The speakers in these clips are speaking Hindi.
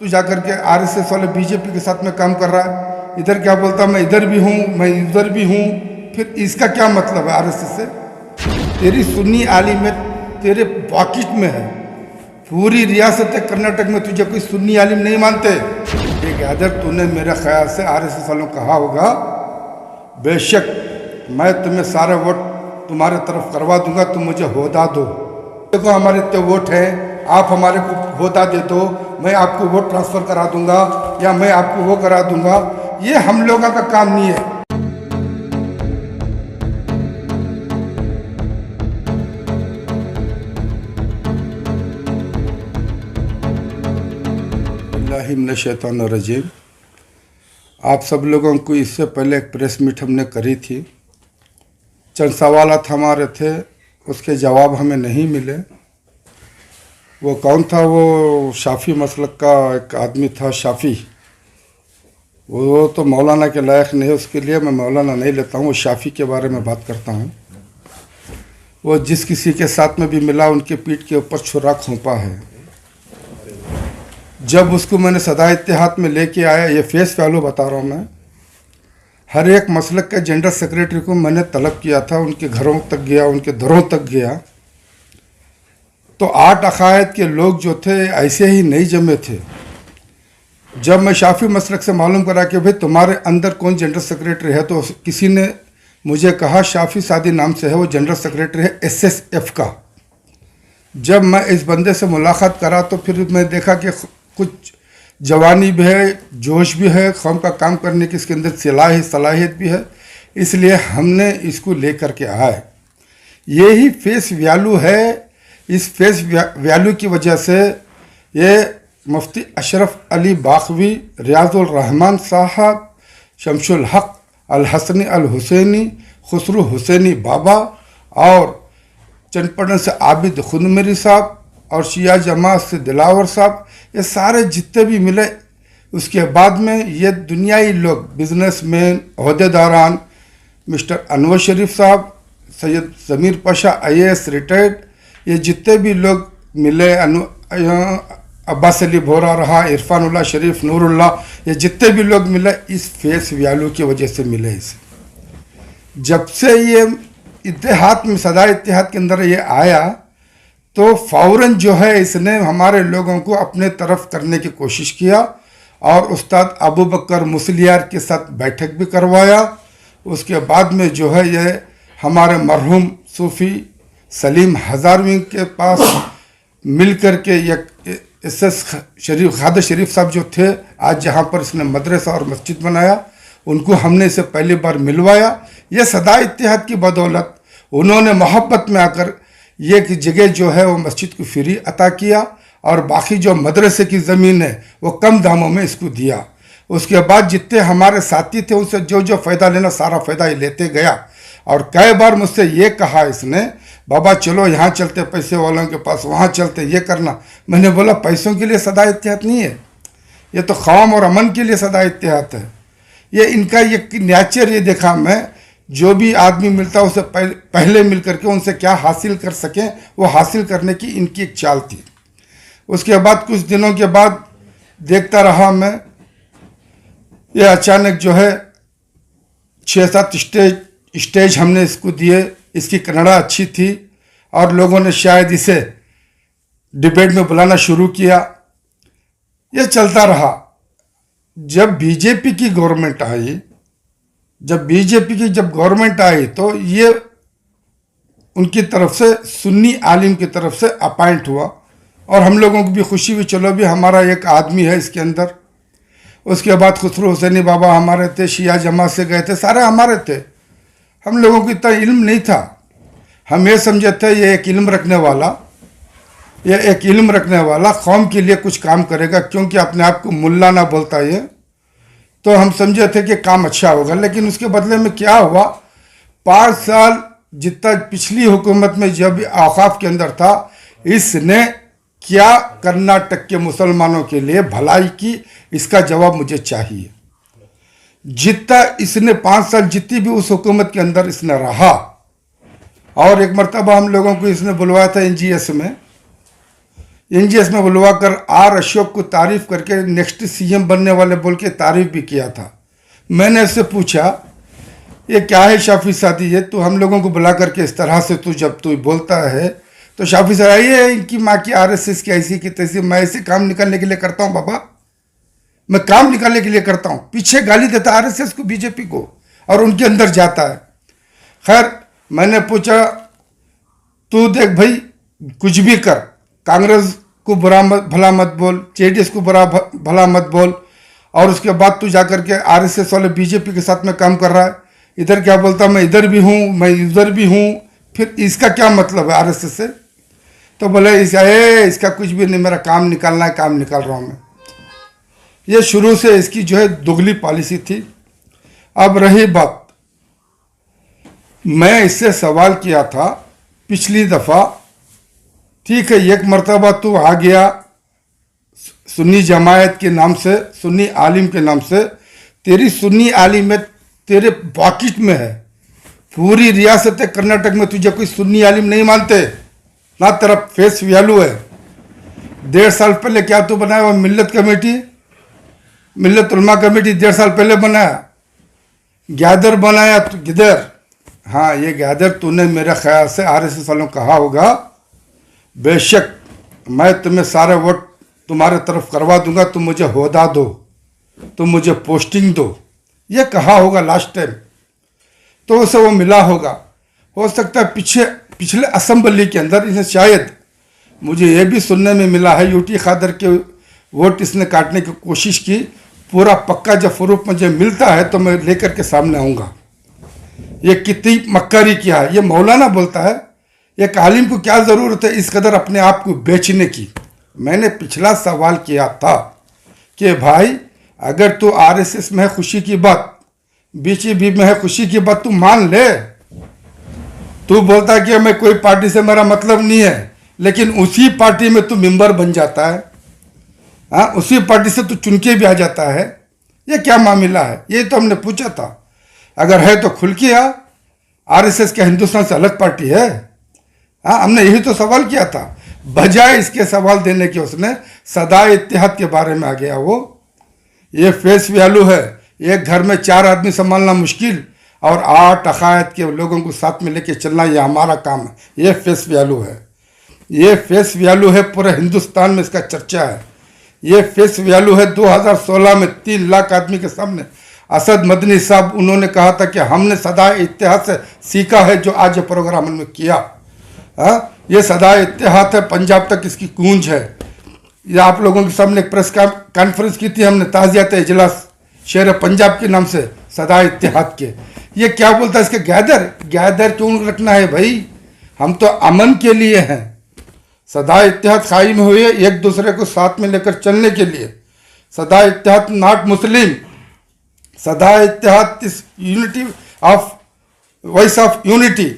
तू जाकर के आरएसएस वाले बीजेपी के साथ में काम कर रहा है, इधर क्या बोलता मैं इधर भी हूँ मैं इधर भी हूँ। फिर इसका क्या मतलब है आरएसएस से? तेरी सुन्नी आलिम में तेरे पॉकेट में है, पूरी रियासत कर्नाटक में तुझे कोई सुन्नी आलिम नहीं मानते। एक अदर तूने मेरे ख्याल से आरएसएस वालों कहा होगा बेशक मैं तुम्हें सारे वोट तुम्हारे तरफ करवा दूंगा, तुम मुझे होदा दो। देखो हमारे इतने वोट हैं, आप हमारे को होदा दे दो, मैं आपको वोट ट्रांसफ़र करा दूंगा या मैं आपको वो करा दूंगा। ये हम लोगों का काम नहीं है। बिस्मिल्लाहि मिनश शैतानिर रजीम। आप सब लोगों को इससे पहले एक प्रेस मीट हमने करी थी, चंद सवालात हमारे थे, उसके जवाब हमें नहीं मिले। वो कौन था? वो शाफ़ी मसलक का एक आदमी था, शाफ़ी। वो तो मौलाना के लायक नहीं है, उसके लिए मैं मौलाना नहीं लेता हूँ। वो शाफ़ी के बारे में बात करता हूँ। वो जिस किसी के साथ में भी मिला उनके पीठ के ऊपर छुरा खोंपा है। जब उसको मैंने सदा इत्तेहाद में लेके आया, ये फेस वैल्यू बता रहा हूँ मैं, हर एक मसलक के जनरल सेक्रेटरी को मैंने तलब किया था, उनके घरों तक गया, उनके दरों तक गया, तो 8 अकायद के लोग जो थे ऐसे ही नहीं जमे थे। जब मैं शाफ़ी मसलक से मालूम करा कि भाई तुम्हारे अंदर कौन जनरल सेक्रेटरी है, तो किसी ने मुझे कहा शाफ़ी सादी नाम से है, वो जनरल सेक्रेटरी है SSF का। जब मैं इस बंदे से मुलाकात करा तो फिर मैं देखा कि कुछ जवानी भी है, जोश भी है, कौम का काम करने की इसके अंदर सलाहियत भी है, इसलिए हमने इसको लेकर के आए। यही फेस वैल्यू है। इस फेस वैल्यू की वजह से ये मुफ्ती अशरफ अली बाखवी, रियाजुल रहमान साहब, शमशुल हक अल हसनी अल हुसैनी, खुसरू हुसैनी बाबा और चनपटन से आबिद खुनमेरी साहब और शिया जमात से दिलावर साहब, ये सारे जितने भी मिले, उसके बाद में ये दुनियाई लोग, बिजनेसमैन, अहदेदारान, मिस्टर अनवर शरीफ साहब, सैयद ज़मीर पाशा IAS रिटायर्ड, ये जितने भी लोग मिले, अब्बास अली भोरा रहा, इरफानुल्लाह शरीफ, नूरुल्लाह, ये जितने भी लोग मिले इस फेस वैल्यू की वजह से मिले। इसे जब से ये इत्तेहाद में, सदा इत्तेहाद के अंदर ये आया, तो फ़ौरन जो है इसने हमारे लोगों को अपने तरफ करने की कोशिश किया और उस्ताद अबू बकर मुसलियार के साथ बैठक भी करवाया। उसके बाद में जो है ये हमारे मरहूम सूफ़ी सलीम हज़ारवी के पास मिल कर के एक SS शरीफ, खादर शरीफ साहब जो थे, आज जहाँ पर इसने मदरसा और मस्जिद बनाया, उनको हमने इसे पहली बार मिलवाया। ये सदा इत्तेहाद की बदौलत उन्होंने मोहब्बत में आकर ये कि जगह जो है वो मस्जिद को फ्री अता किया और बाकी जो मदरसे की ज़मीन है वो कम दामों में इसको दिया। उसके बाद जितने हमारे साथी थे उनसे जो जो फ़ायदा लेना सारा फ़ायदा ही लेते गया। और कई बार मुझसे ये कहा इसने, बाबा चलो यहाँ चलते, पैसे वालों के पास वहाँ चलते, ये करना। मैंने बोला पैसों के लिए सदा इत्तेहाद नहीं है, ये तो कौम और अमन के लिए सदा इत्तेहाद है। ये इनका ये नेचर ये देखा मैं, जो भी आदमी मिलता उसे पहले मिल करके उनसे क्या हासिल कर सकें वो हासिल करने की इनकी एक चाल थी। उसके बाद कुछ दिनों के बाद देखता रहा मैं, ये अचानक जो है 6-7 स्टेज हमने इसको दिए। इसकी कन्नड़ा अच्छी थी और लोगों ने शायद इसे डिबेट में बुलाना शुरू किया। ये चलता रहा। जब बीजेपी की गवर्नमेंट आई, जब गवर्नमेंट आई तो ये उनकी तरफ से सुन्नी आलिम की तरफ से अपॉइंट हुआ और हम लोगों को भी खुशी हुई, चलो भी हमारा एक आदमी है इसके अंदर। उसके बाद खुसरू हुसैनी बाबा हमारे थे, शिया जमात से गए थे, सारे हमारे थे। हम लोगों को इतना इल्म नहीं था, हम ये समझे थे ये एक इल्म रखने वाला कौम के लिए कुछ काम करेगा, क्योंकि अपने आप को मुल्ला ना बोलता ये, तो हम समझे थे कि काम अच्छा होगा। लेकिन उसके बदले में क्या हुआ, 5 साल जितना पिछली हुकूमत में जब औकाफ के अंदर था, इसने क्या कर्नाटक के मुसलमानों के लिए भलाई की, इसका जवाब मुझे चाहिए। जितना इसने 5 साल जितनी भी उस हुकूमत के अंदर इसने रहा, और एक मरतबा हम लोगों को इसने बुलवाया था NGS में, एनजीएस में बुलवा कर आर अशोक को तारीफ करके नेक्स्ट सीएम बनने वाले बोल के तारीफ भी किया था। मैंने उससे पूछा ये क्या है शाफी सादी, ये तू हम लोगों को बुला करके इस तरह से तू जब तू बोलता है तो शाफी साहब ये इनकी माँ की आरएसएस की ऐसी की तैसी, मैं ऐसे काम निकालने के लिए करता हूँ बाबा, मैं काम निकालने के लिए करता हूँ। पीछे गाली देता आरएसएस को, बीजेपी को, और उनके अंदर जाता है। खैर मैंने पूछा तू देख भाई कुछ भी कर, कांग्रेस को बुरा भला मत बोल, जेडीएस को बुरा भला मत बोल, और उसके बाद तू जाकर के आरएसएस वाले बीजेपी के साथ में काम कर रहा है। इधर क्या बोलता मैं इधर भी हूँ मैं उधर भी हूँ, फिर इसका क्या मतलब है आरएसएस से? तो बोले इसका कुछ भी नहीं, मेरा काम निकालना है, काम निकाल रहा हूँ मैं। ये शुरू से इसकी जो है दुगली पॉलिसी थी। अब रही बात, मैं इससे सवाल किया था पिछली दफ़ा, ठीक है एक मर्तबा तू आ गया सुन्नी जमायत के नाम से, सुन्नी आलिम के नाम से, तेरी सुन्नी आलिम में तेरे पॉकेट में है, पूरी रियासत कर्नाटक में तुझे कोई सुन्नी आलिम नहीं मानते, ना तेरा फेस वैल्यू है। 1.5 साल पहले क्या तू बनाया वो मिल्लत कमेटी, मिल्लत उलमा कमेटी 1.5 साल पहले बनाया, गैदर बनाया तो गिदर, हाँ ये गैदर तूने मेरे ख्याल से आरएसएस वालों कहा होगा, बेशक मैं तुम्हें सारे वोट तुम्हारे तरफ करवा दूंगा, तुम मुझे होदा दो, तुम मुझे पोस्टिंग दो, ये कहा होगा लास्ट टाइम, तो उसे वो मिला होगा। हो सकता है पिछले असेंबली के अंदर इसे शायद मुझे ये भी सुनने में मिला है यूटी खादर के वोट इसने काटने की कोशिश की। पूरा पक्का जब फ़रूक मुझे मिलता है तो मैं लेकर के सामने आऊँगा। ये कितनी मक्कारी किया है, ये मौलाना बोलता है, एक आलिम को क्या ज़रूरत है इस कदर अपने आप को बेचने की। मैंने पिछला सवाल किया था कि भाई अगर तू आरएसएस में है खुशी की बात, बीजेपी में है खुशी की बात, तू मान ले। तू बोलता कि मैं कोई पार्टी से मेरा मतलब नहीं है, लेकिन उसी पार्टी में तू मेंबर बन जाता है, हाँ उसी पार्टी से तू चुन के भी आ जाता है। ये क्या मामला है? ये तो हमने पूछा था, अगर है तो खुल के आ, आरएसएस क्या हिंदुस्तान से अलग पार्टी है? हाँ हमने यही तो सवाल किया था। बजाय इसके सवाल देने के उसने सदा इत्तेहाद के बारे में आ गया। वो ये फेस वैल्यू है, एक घर में 4 आदमी संभालना मुश्किल और 8 अकायद के लोगों को साथ में लेके चलना, ये हमारा काम है। ये फेस वैल्यू है, ये फेस वैल्यू है, पूरे हिंदुस्तान में इसका चर्चा है। ये फेस वैल्यू है। 2016 में 3 लाख आदमी के सामने असद मदनी साहब उन्होंने कहा था कि हमने सदा इत्तेहाद से सीखा है जो आज ये प्रोग्राम हमने किया। हाँ ये सदा इत्तेहाद है, पंजाब तक इसकी गूंज है। ये आप लोगों के सामने एक प्रेस कॉन्फ्रेंस की थी हमने, ताज़ियात इजलास शेर पंजाब के नाम से सदा इत्तेहाद के। ये क्या बोलता है इसके गैदर क्यों रखना है भाई? हम तो अमन के लिए हैं। सदा इत्तेहाद कायम हुए एक दूसरे को साथ में लेकर चलने के लिए। सदा इत्तेहाद नॉट मुस्लिम, सदा इत्तेहाद इस unity of voice of unity.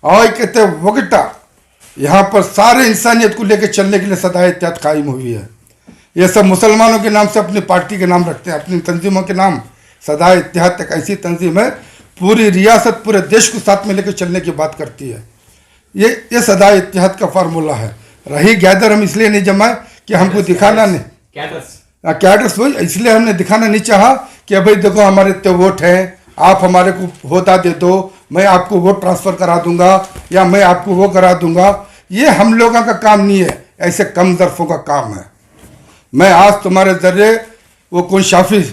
और कहते वगटा, यहाँ पर सारे इंसानियत को लेकर चलने के लिए सदा इत्तेहाद कायम हुई है। ये सब मुसलमानों के नाम से अपनी पार्टी के नाम रखते हैं, अपनी तंजीमों के नाम। सदा इत्तेहाद एक ऐसी तंजीम है पूरी रियासत पूरे देश को साथ में लेकर चलने की बात करती है। ये सदा इत्तेहाद का फार्मूला है। रही गैदर हम इसलिए नहीं जमाए कि हमको दिखाना नहीं, कैडर्स वही इसलिए हमने दिखाना नहीं चाहा कि भाई देखो हमारे इतने वोट हैं, आप हमारे को होता दे दो, मैं आपको वोट ट्रांसफ़र करा दूंगा या मैं आपको वो करा दूंगा। ये हम लोगों का काम नहीं है, ऐसे कम ज़र्फ़ों का काम है। मैं आज तुम्हारे ज़रिए वो कौन शाफी,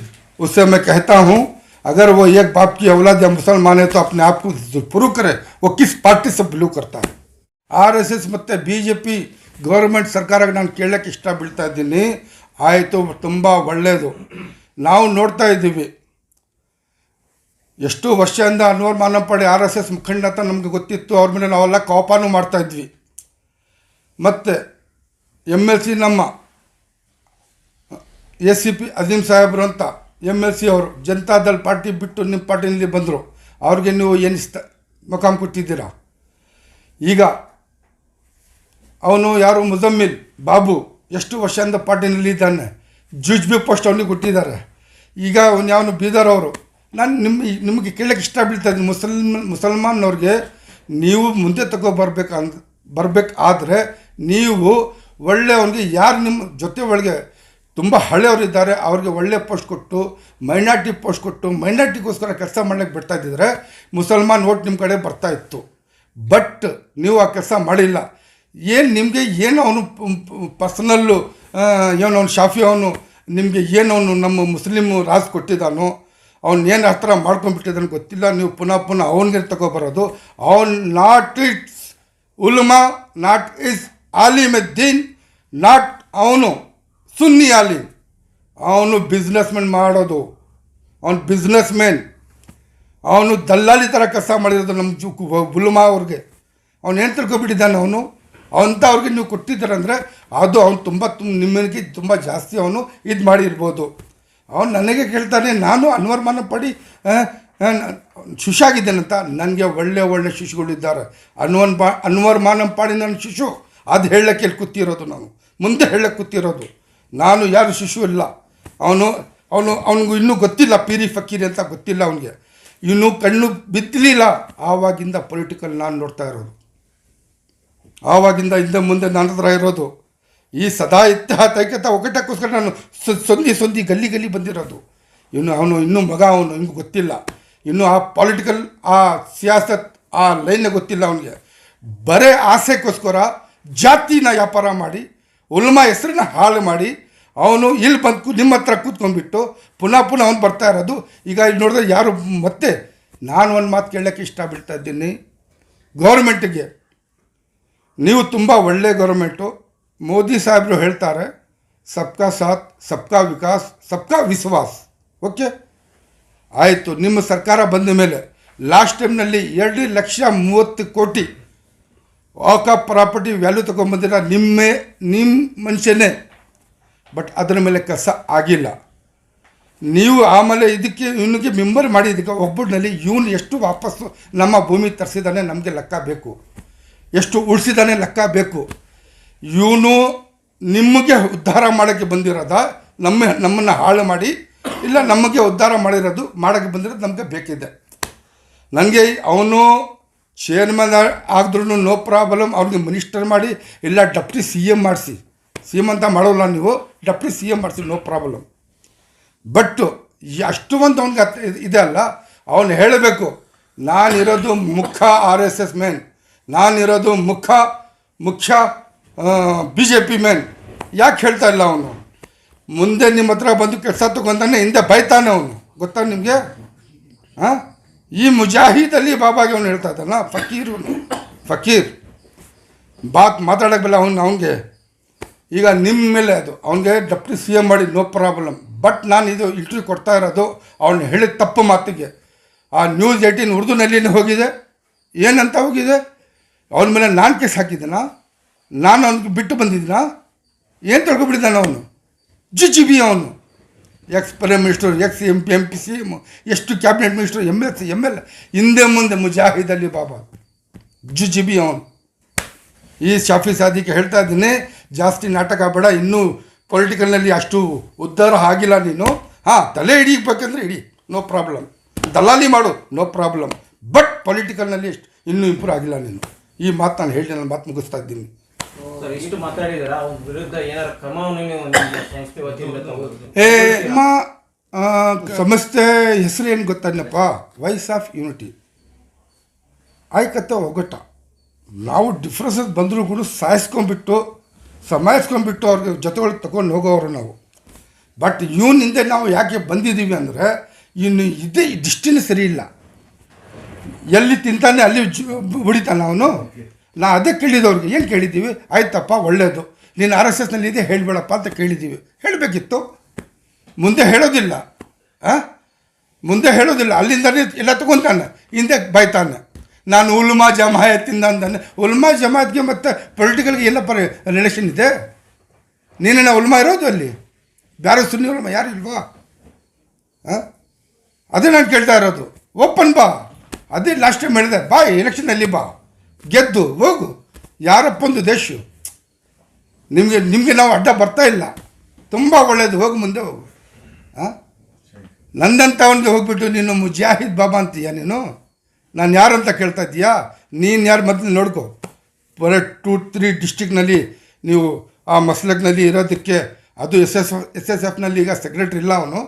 उससे मैं कहता हूँ अगर वो एक बाप की औलाद या मुसलमान है तो अपने आप को प्रूव करे वो किस पार्टी से बिलोंग करता है। ಆರ್ಎಸ್ಎಸ್ ಮತ್ತು ಬಿಜೆಪಿ ಗೌರ್ಮೆಂಟ್ ಸರ್ಕಾರಕ್ಕೆ ನಾನು ಕೇಳಕ್ಕೆ ಇಷ್ಟ ಬೀಳ್ತಾ ಇದ್ದೀನಿ. ಆಯಿತು, ತುಂಬ ಒಳ್ಳೆಯದು. ನಾವು ನೋಡ್ತಾ ಇದ್ದೀವಿ ಎಷ್ಟು ವರ್ಷದಿಂದ ಅನ್ವರ್ ಮಾನಪ್ಪಡೆ ಆರ್ ಎಸ್ ಎಸ್ ಮುಖಂಡ ಅಂತ ನಮಗೆ ಗೊತ್ತಿತ್ತು. ಅವ್ರ ಮೇಲೆ ನಾವೆಲ್ಲ ಕೋಪನೂ ಮಾಡ್ತಾಯಿದ್ವಿ. ಮತ್ತು ಎಮ್ ಎಲ್ ಸಿ ನಮ್ಮ ಎಸ್ ಸಿ ಪಿ ಅಜೀಮ್ ಸಾಹೇಬರು ಅಂತ ಎಮ್ ಎಲ್ ಸಿ ಅವರು ಜನತಾದಳ ಪಾರ್ಟಿ ಬಿಟ್ಟು ನಿಮ್ಮ ಪಾರ್ಟಿನಲ್ಲಿ ಬಂದರು. ಅವ್ರಿಗೆ ನೀವು ಏನು ಮುಖಾಮ್ ಕೊಟ್ಟಿದ್ದೀರಾ? ಈಗ ಅವನು ಯಾರು ಮುಜಮ್ಮಿಲ್ ಬಾಬು ಎಷ್ಟು ವರ್ಷದಿಂದ ಪಾರ್ಟಿನಲ್ಲಿದ್ದಾನೆ, ಜುಜ್ಬಿ ಪೋಸ್ಟ್ ಅವನಿಗೆ ಕೊಟ್ಟಿದ್ದಾರೆ. ಈಗ ಅವನು ಯಾವನು ಬೀದರ್ ಅವರು. ನಾನು ನಿಮಗೆ ಕೇಳಕ್ಕೆ ಇಷ್ಟ ಬೀಳ್ತಾಯಿದ್ದೀನಿ, ಮುಸಲ್ಮಾನವ್ರಿಗೆ ನೀವು ಮುಂದೆ ಬರಬೇಕಾದ್ರೆ ನೀವು ಒಳ್ಳೆ ಅವನಿಗೆ ಯಾರು ನಿಮ್ಮ ಜೊತೆ ಒಳಗೆ ತುಂಬ ಹಳೆಯವರಿದ್ದಾರೆ ಅವ್ರಿಗೆ ಒಳ್ಳೆ ಪೋಸ್ಟ್ ಕೊಟ್ಟು ಮೈನಾರಿಟಿ ಪೋಸ್ಟ್ ಕೊಟ್ಟು ಮೈನಾರಿಟಿಗೋಸ್ಕರ ಕೆಲಸ ಮಾಡ್ಲಿಕ್ಕೆ ಬಿಡ್ತಾ ಇದ್ದಿದ್ರೆ ಮುಸಲ್ಮಾನ್ ಓಟ್ ನಿಮ್ಮ ಕಡೆ ಬರ್ತಾ ಇತ್ತು. ಬಟ್ ನೀವು ಆ ಕೆಲಸ ಮಾಡಿಲ್ಲ. ಏನು ನಿಮಗೆ ಏನು ಅವನು ಪರ್ಸನಲ್ಲು ಏನು ಅವನು ಶಾಫಿ ಅವನು ನಿಮಗೆ ಏನು ಅವನು ನಮ್ಮ ಮುಸ್ಲಿಮ್ ರಾಜ್ ಕೊಟ್ಟಿದ್ದಾನೋ ಅವ್ನು ಏನು ಆ ಥರ ಮಾಡ್ಕೊಂಡ್ಬಿಟ್ಟಿದ್ದಾನೆ ಗೊತ್ತಿಲ್ಲ. ನೀವು ಪುನಃ ಅವನಿಗೆ ತಗೊಬರೋದು. ಅವನು ನಾಟ್ ಇಟ್ಸ್ ಉಲ್ಮಾ, ನಾಟ್ ಇಸ್ ಆಲಿಮ್ ದೀನ್, ನಾಟ್ ಅವನು ಸುನ್ನಿ ಆಲಿಮ್, ಅವನು ಬಿಸ್ನೆಸ್ಮೆನ್ ಮಾಡೋದು. ಅವನು ಬಿಸ್ನೆಸ್ ಮ್ಯಾನ್, ಅವನು ದಲ್ಲಾಳಿ ಥರ ಕೆಲಸ ಮಾಡಿರೋದು ನಮ್ಮ ಉಲ್ಮಾ ಅವ್ರಿಗೆ. ಅವನು ಏನು ತಿಳ್ಕೊಬಿಟ್ಟಿದ್ದಾನೆ ಅವನು ಅವ್ರಿಗೆ ನೀವು ಕೊಟ್ಟಿದ್ದಾರೆ ಅಂದರೆ ಅದು ಅವನು ನಿಮಗೆ ತುಂಬ ಜಾಸ್ತಿ ಅವನು ಇದು ಮಾಡಿರ್ಬೋದು. ಅವನು ನನಗೆ ಕೇಳ್ತಾನೆ, ನಾನು ಅನ್ವರ್ ಮಾನಂಪಾಡಿ ಶಿಶಾಗಿದ್ದೇನಂತ. ನನಗೆ ಒಳ್ಳೆ ಶಿಶುಗಳಿದ್ದಾರೆ. ಅನ್ವರ್ ಮಾನಂಪಾಡಿ ನನ್ನ ಶಿಶು. ಅದು ಹೇಳಕ್ಕೆ ಕೂತಿರೋದು, ನಾನು ಮುಂದೆ ಹೇಳಕ್ಕೆ ಕೂತಿರೋದು. ನಾನು ಯಾರು ಶಿಶು ಇಲ್ಲ. ಅವನಿಗೂ ಇನ್ನೂ ಗೊತ್ತಿಲ್ಲ ಪೀರಿ ಫಕೀರಿ ಅಂತ ಗೊತ್ತಿಲ್ಲ ಅವನಿಗೆ. ಇನ್ನೂ ಕಣ್ಣು ಬಿದ್ದಲಿಲ್ಲ. ಆವಾಗಿಂದ ಪೊಲಿಟಿಕಲ್ ನಾನು ನೋಡ್ತಾ ಇರೋದು. ಆವಾಗಿಂದ ಹಿಂದೆ ಮುಂದೆ ನನ್ನ ಹತ್ರ ಇರೋದು. ಈ ಸದಾ ಐಕ್ಯತಾ ಒಗ್ಗಟ್ಟಕ್ಕೋಸ್ಕರ ನಾನು ಸಂಧಿ ಗಲ್ಲಿ ಬಂದಿರೋದು. ಇನ್ನೂ ಮಗ ಅವನು ಹಿಂಗೆ ಗೊತ್ತಿಲ್ಲ. ಇನ್ನೂ ಆ ಪೊಲಿಟಿಕಲ್ ಆ ಸಿಯಾಸತ್ ಆ ಲೈನ್ ಗೊತ್ತಿಲ್ಲ ಅವನಿಗೆ. ಬರೇ ಆಸೆಗೋಸ್ಕರ ಜಾತಿನ ವ್ಯಾಪಾರ ಮಾಡಿ ಉಲ್ಮಾ ಹೆಸರನ್ನ ಹಾಳು ಮಾಡಿ ಅವನು ಇಲ್ಲಿ ಬಂದು ನಿಮ್ಮ ಹತ್ರ ಕೂತ್ಕೊಂಡ್ಬಿಟ್ಟು ಪುನಃ ಅವನು ಬರ್ತಾ ಇರೋದು. ಈಗ ಇಲ್ಲಿ ನೋಡಿದ್ರೆ ಯಾರು ಮತ್ತೆ ನಾನು ಒಂದು ಮಾತು ಕೇಳೋಕ್ಕೆ ಇಷ್ಟ ಬೀಳ್ತಾ ಇದ್ದೀನಿ ಗೌರ್ಮೆಂಟಿಗೆ. ನೀವು ತುಂಬ ಒಳ್ಳೆ ಗೌರ್ಮೆಂಟು. ಮೋದಿ ಸಾಹೇಬರು ಹೇಳ್ತಾರೆ ಸಬ್ಕಾ ಸಾಥ್, ಸಬ್ಕಾ ವಿಕಾಸ್, ಸಬ್ಕಾ ವಿಶ್ವಾಸ್. ಓಕೆ, ಆಯಿತು. ನಿಮ್ಮ ಸರ್ಕಾರ ಬಂದ ಮೇಲೆ ಲಾಸ್ಟ್ ಟೈಮ್ನಲ್ಲಿ 2,30,00,000 ವಾಕಫ್ ಪ್ರಾಪರ್ಟಿ ವ್ಯಾಲ್ಯೂ ತೊಗೊಂಬಂದಿರ ನಿಮ್ಮ ಮನುಷ್ಯನೇ. ಬಟ್ ಅದರ ಮೇಲೆ ಕೆಲಸ ಆಗಿಲ್ಲ. ನೀವು ಆಮೇಲೆ ಇವನಿಗೆ ಮೆಂಬರ್ ಮಾಡಿದ್ದಕ್ಕೆ ಒಬ್ಬನಲ್ಲಿ ಇವನು ಎಷ್ಟು ವಾಪಸ್ಸು ನಮ್ಮ ಭೂಮಿ ತರಿಸಿದಾನೆ ನಮಗೆ ಲೆಕ್ಕ ಬೇಕು, ಎಷ್ಟು ಉಳಿಸಿದಾನೆ ಲೆಕ್ಕ ಬೇಕು. ಇವನು ನಿಮಗೆ ಉದ್ಧಾರ ಮಾಡೋಕ್ಕೆ ಬಂದಿರೋದ, ನಮ್ಮನ್ನು ಹಾಳು ಮಾಡಿ, ಇಲ್ಲ ನಮಗೆ ಉದ್ಧಾರ ಮಾಡೋಕ್ಕೆ ಬಂದಿರೋದು ನಮಗೆ ಬೇಕಿದೆ. ನನಗೆ ಅವನು ಚೇರ್ಮನ್ ಆಗಿದ್ರೂ ನೋ ಪ್ರಾಬ್ಲಮ್. ಅವ್ರಿಗೆ ಮಿನಿಸ್ಟರ್ ಮಾಡಿ, ಇಲ್ಲ ಡೆಪ್ಟಿ CM ಮಾಡಿಸಿ. CM ಅಂತ ಮಾಡೋಲ್ಲ ನೀವು, ಡೆಪ್ಟಿ CM ಮಾಡಿಸಿ, ನೋ ಪ್ರಾಬ್ಲಮ್. ಬಟ್ ಅಷ್ಟು ಒಂದು ಅವ್ನಿಗೆ ಇದೆ ಅಲ್ಲ, ಅವನು ಹೇಳಬೇಕು ನಾನಿರೋದು ಮುಖ್ಯ RSS ಮ್ಯಾನ್, ನಾನಿರೋದು ಮುಖ್ಯ BJP ಮ್ಯಾನ್. ಯಾಕೆ ಹೇಳ್ತಾ ಇಲ್ಲ ಅವನು? ಮುಂದೆ ನಿಮ್ಮ ಹತ್ರ ಬಂದು ಕೆಲಸ ತಗೊಂತಾನೆ, ಹಿಂದೆ ಬೈತಾನೆ ಅವನು. ಗೊತ್ತಾ ನಿಮಗೆ? ಹಾಂ, ಈ ಮುಜಾಹಿದಲ್ಲಿ ಬಾಬಾಗೆ ಅವನು ಹೇಳ್ತಾ ಇದ್ದಾನ ಫಕೀರ್ ಮಾತಾಡೋಕ್ಕೆ ಬಲ್ಲ ಅವನಿಗೆ. ಈಗ ನಿಮ್ಮ ಮೇಲೆ ಅದು ಅವನಿಗೆ ಡೆಪ್ಟಿ CM ಮಾಡಿ, ನೋ ಪ್ರಾಬ್ಲಮ್. ಬಟ್ ನಾನು ಇದು ಇಂಟರ್ವ್ಯೂ ಕೊಡ್ತಾ ಇರೋದು ಅವನು ಹೇಳಿದ ತಪ್ಪು ಮಾತಿಗೆ. ಆ News 18 ಉರ್ದುನಲ್ಲಿನೇ ಹೋಗಿದೆ. ಏನಂತ ಹೋಗಿದೆ? ಅವನ ಮೇಲೆ ನಾನು ಕೇಸ್ ಹಾಕಿದ್ದೀನ, ನಾನು ಅವನಿಗೆ ಬಿಟ್ಟು ಬಂದಿದ್ದೀನ? ಏನು ತಿಳ್ಕೊಬಿಟ್ಟಿದ್ದಾನೆ ಅವನು? GGB ಅವನು, X prime minister, X MP CM, ಎಷ್ಟು ಕ್ಯಾಬಿನೆಟ್ ಮಿನಿಸ್ಟರ್, ML ಹಿಂದೆ ಮುಂದೆ ಮುಜಾಹಿದಲ್ಲಿ ಬಾಬಾ GGB ಅವನು. ಈ ಶಾಫಿ ಸಾದಿಕ್ಕೆ ಹೇಳ್ತಾ ಇದ್ದೀನಿ, ಜಾಸ್ತಿ ನಾಟಕ ಬೇಡ. ಇನ್ನೂ ಪೊಲಿಟಿಕಲ್ನಲ್ಲಿ ಅಷ್ಟು ಉದ್ಧಾರ ಆಗಿಲ್ಲ ನೀನು. ಹಾಂ, ತಲೆ ಹಿಡಿಬೇಕಂದ್ರೆ ಹಿಡಿ, ನೋ ಪ್ರಾಬ್ಲಮ್. ದಲ್ಲಾಳಿ ಮಾಡು, ನೋ ಪ್ರಾಬ್ಲಮ್. ಬಟ್ ಪೊಲಿಟಿಕಲ್ನಲ್ಲಿ ಇನ್ನೂ ಇಂಪ್ರೂವ್ ಆಗಿಲ್ಲ ನೀನು. ಈ ಮಾತು ನಾನು ಹೇಳಿ ನಾನು ಮಾತು ಮುಗಿಸ್ತಾ ಇದ್ದೀನಿ. ಸಂಸ್ಥೆ ಹೆಸರು ಏನು ಗೊತ್ತನ್ನಪ್ಪ? ವಾಯ್ಸ್ ಆಫ್ ಯೂನಿಟಿ, ಐಕ್ಯತೆ ಒಗ್ಗಟ್ಟ. ನಾವು ಡಿಫ್ರೆನ್ಸಸ್ ಬಂದರೂ ಕೂಡ ಸಮಾಯಿಸ್ಕೊಂಡ್ಬಿಟ್ಟು ಅವ್ರಿಗೆ ಜೊತೆ ಒಳಗೆ ತಗೊಂಡು ಹೋಗೋರು ನಾವು. ಬಟ್ ಇವನಿಂದ ನಾವು ಯಾಕೆ ಬಂದಿದ್ದೀವಿ ಅಂದರೆ ಇನ್ನು ಇದೇ ಡಿಸ್ಟಿನೇ ಸರಿ ಇಲ್ಲ. ಎಲ್ಲಿ ತಿಂತಾನೆ ಅಲ್ಲಿ ಹೊಡಿತಾನೆ ಅವನು. ಅದೇ ಕೇಳಿದವ್ರಿಗೆ ಏನು ಕೇಳಿದ್ದೀವಿ? ಆಯ್ತಪ್ಪ ಒಳ್ಳೆಯದು, ನೀನು RSSನಲ್ಲಿ ಇದೆ ಹೇಳಬೇಡಪ್ಪ ಅಂತ ಕೇಳಿದ್ದೀವಿ. ಹೇಳಬೇಕಿತ್ತು. ಮುಂದೆ ಹೇಳೋದಿಲ್ಲ. ಅಲ್ಲಿಂದಲೇ ಎಲ್ಲ ತಗೊತಾನೆ, ಹಿಂದೆ ಬಾಯ್ತಾನೆ. ನಾನು ಉಲ್ಮಾ ಜಮಾಯತಿಂದ ಅಂತಾನೆ. ಉಲ್ಮಾ ಜಮಾಯತ್ಗೆ ಮತ್ತು ಪೊಲಿಟಿಕಲ್ಗೆ ಏನಪ್ಪ ರಿಲೇಷನ್ ಇದೆ? ನೀನೇನ ಉಲ್ಮಾ ಇರೋದು ಅಲ್ಲಿ? ಬೇರೆ ಸುನ್ನಿ ಉಲ್ಮಾ ಯಾರು ಇಲ್ವಾ? ಅದೇ ನಾನು ಕೇಳ್ತಾ ಇರೋದು. ಓಪನ್ ಬಾ. ಅದೇ ಲಾಸ್ಟ್ ಟೈಮ್ ಹೇಳಿದೆ, ಬಾ ಎಲೆಕ್ಷನಲ್ಲಿ ಬಾ, ಗೆದ್ದು ಹೋಗು. ಯಾರಪ್ಪೊಂದು ದೇಶ ನಿಮಗೆ ನಾವು ಅಡ್ಡ ಬರ್ತಾ ಇಲ್ಲ. ತುಂಬ ಒಳ್ಳೆಯದು, ಹೋಗು, ಮುಂದೆ ಹೋಗು. ನಂದಂಥವನಿಗೆ ಹೋಗ್ಬಿಟ್ಟು ನೀನು ಮುಜಾಹಿದ್ ಬಾಬಾ ಅಂತೀಯ ನೀನು? ನಾನು ಯಾರು ಅಂತ ಕೇಳ್ತಾ ಇದ್ದೀಯಾ? ನೀನು ಯಾರು ಮೊದಲು ನೋಡ್ಕೊ. ಬರೀ 2-3 ಡಿಸ್ಟಿಕ್ನಲ್ಲಿ ನೀವು ಆ ಮಸಲಕ್ನಲ್ಲಿ ಇರೋದಕ್ಕೆ ಅದು ಎಸ್ ಎಸ್ ಎಫ್ನಲ್ಲಿ ಈಗ ಸೆಕ್ರೆಟರಿ ಇಲ್ಲ ಅವನು,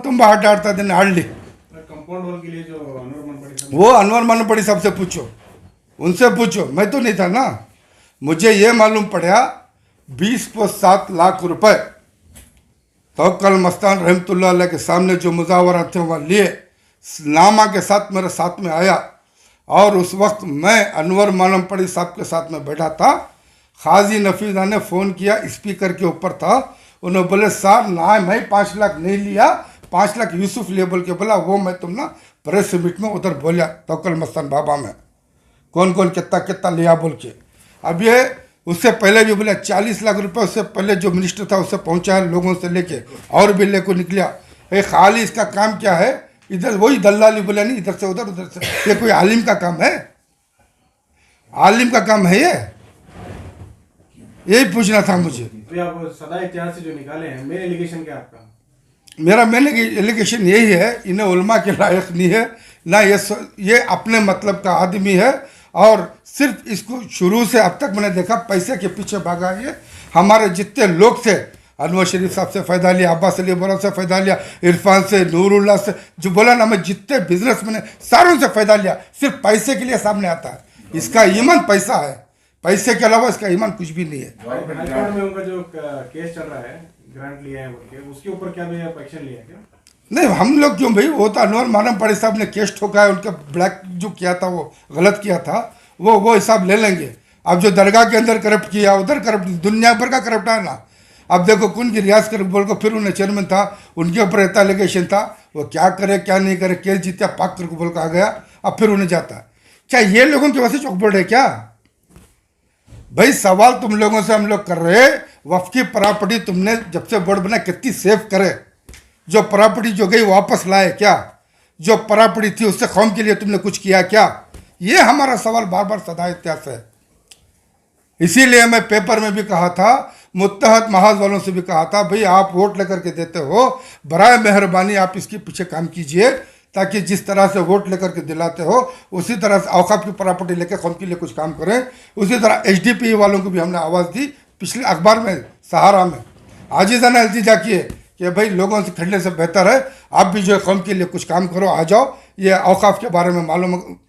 ತುಂಬ ಆಟ ಆಡ್ತಾ ಇದ್ದಾನೆ ಆಡಲಿ. कंपाउंड वॉल के लिए जो अनवर मनपड़ी साहब वो अनवर मनपड़ी साहब से पूछो, उनसे पूछो, मैं तो नहीं था ना. मुझे ये मालूम पड़ा 20.7 लाख रुपए तवक्कल मस्तान रहमतुल्लाह अलैह के सामने जो मुजावरा थे वह लिए, नामा के साथ मेरे साथ में आया, और उस वक्त मैं अनवर मनपड़ी साहब के साथ में बैठा था. खाजी नफीजा ने फ़ोन किया, स्पीकर के ऊपर था. उन्होंने बोले साहब ना मैं 5 लाख नहीं लिया, 5 लाख यूसुफ लिए बोल के बोला. वो मैं तुम ना प्रेस मीट में उधर बोलिया तवक्कल मस्तान बाबा में कौन कौन कितना कितना लिया बोल के. अब ये उससे पहले भी बोला 40 लाख रुपए उससे पहले जो मिनिस्टर था उससे पहुंचाया लोगों से लेके, और भी लेको निकलिया. ये खाली इसका काम क्या है, इधर वही दल्लाली बोला नहीं, इधर से उधर उधर से. ये कोई आलिम का काम है? आलिम का काम है ये? यही पूछना था मुझे. अभी आप सदा इतिहास से जो निकाले हैं, मेन एलिगेशन क्या है आपका? मेरा मैंने एलिगेशन यही है, इन्हें उलमा के लायक नहीं है ना, ये अपने मतलब का आदमी है, और सिर्फ इसको शुरू से अब तक मैंने देखा पैसे के पीछे भागा. ये हमारे जितने लोग थे, अनवर शरीफ साहब से फ़ायदा लिया, अब्बास अली बोरा से फ़ायदा लिया, इरफान से, नूरुल्लाह से, जो बोला ना मैं जितने बिजनेस मैंने सारों से फ़ायदा लिया. सिर्फ पैसे के लिए सामने आता है. इसका ईमान पैसा है, पैसे के अलावा इसका ईमान कुछ भी नहीं है. हाईकोर्ट में उनका जो केस चल रहा है, ग्रांट लिया है बोल के, उसके ऊपर क्या भी आप एक्शन लिया क्या? नहीं हम लोग क्यों भाई, वो तो अनवर मनपड़ी साहब ने केस ठोका है, उनका ब्लैक जो किया था वो गलत किया था, वो हिसाब ले लेंगे. अब जो दरगाह के अंदर करप्ट किया उधर करप्ट, दुनिया भर का करप्ट है ना. अब देखो कौन की रियाज कर बोल को फिर उन्हें चेयरमैन था, उनके ऊपर इतना एलिगेशन था, वो क्या करे क्या नहीं करे, केस जीता पाक कर बोल को आ गया, अब फिर उन्हें जाता. क्या ये लोगों की वजह से चौकबोर्ड है क्या भाई? सवाल तुम लोगों से हम लोग कर रहे, वक्फ की प्रॉपर्टी तुमने जब से बोर्ड बना कितनी सेफ करे, जो प्रॉपर्टी जो गई वापस लाए क्या, जो प्रॉपर्टी थी उससे कौम के लिए तुमने कुछ किया क्या? ये हमारा सवाल बार बार सदा इतिहास है. इसीलिए मैं पेपर में भी कहा था, मुत्तहद महाज वालों से भी कहा था, भाई आप वोट लेकर के देते हो, बराए मेहरबानी आप इसके पीछे काम कीजिए, ताकि जिस तरह से वोट लेकर के दिलाते हो उसी तरह से औकाफ की प्रॉपर्टी लेकर कौम के लिए कुछ काम करें. उसी तरह एचडीपी वालों को भी हमने आवाज़ दी पिछले अखबार में, सहारा में, आजिज़ाना इल्तिजा किए कि भाई लोगों से खड़ने से बेहतर है आप भी जो है कौम के लिए कुछ काम करो, आ जाओ, ये औकाफ के बारे में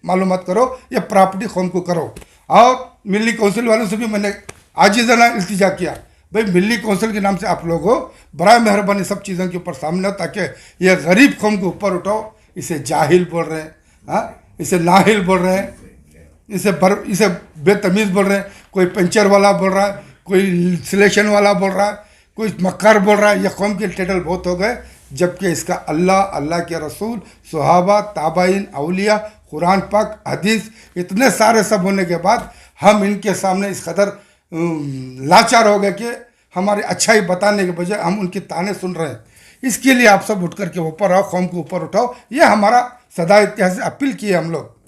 मालूमात करो, ये प्रॉपर्टी कौम को करो. और मिली कौंसिल वालों से भी मैंने आजिज़ाना इल्तिजा किया, भाई मिली कौंसिल के नाम से आप लोग हो, बराए मेहरबानी सब चीज़ों के ऊपर सामने हो, ताकि ये गरीब कौम को ऊपर उठाओ. इसे जाहिल बोल रहे हैं, हाँ, इसे नाहिल बोल रहे हैं, इसे बेतमीज़ बोल रहे हैं, कोई पंचर वाला बोल रहा है, कोई सिलेक्शन वाला बोल रहा है, कोई मक्कार बोल रहा है. ये कौम के टाइटल बहुत हो गए, जबकि इसका अल्लाह, अल्लाह के रसूल, सहाबा, ताबाइन, औलिया, कुरान पाक, हदीस, इतने सारे सब होने के बाद हम इनके सामने इस कदर लाचार हो गए कि हमारी अच्छाई बताने के बजाय हम उनके ताने सुन रहे हैं. इसके लिए आप सब उठ करके ऊपर आओ, कौम को ऊपर उठाओ. ये हमारा सदा इतिहास से अपील की है हम लोग.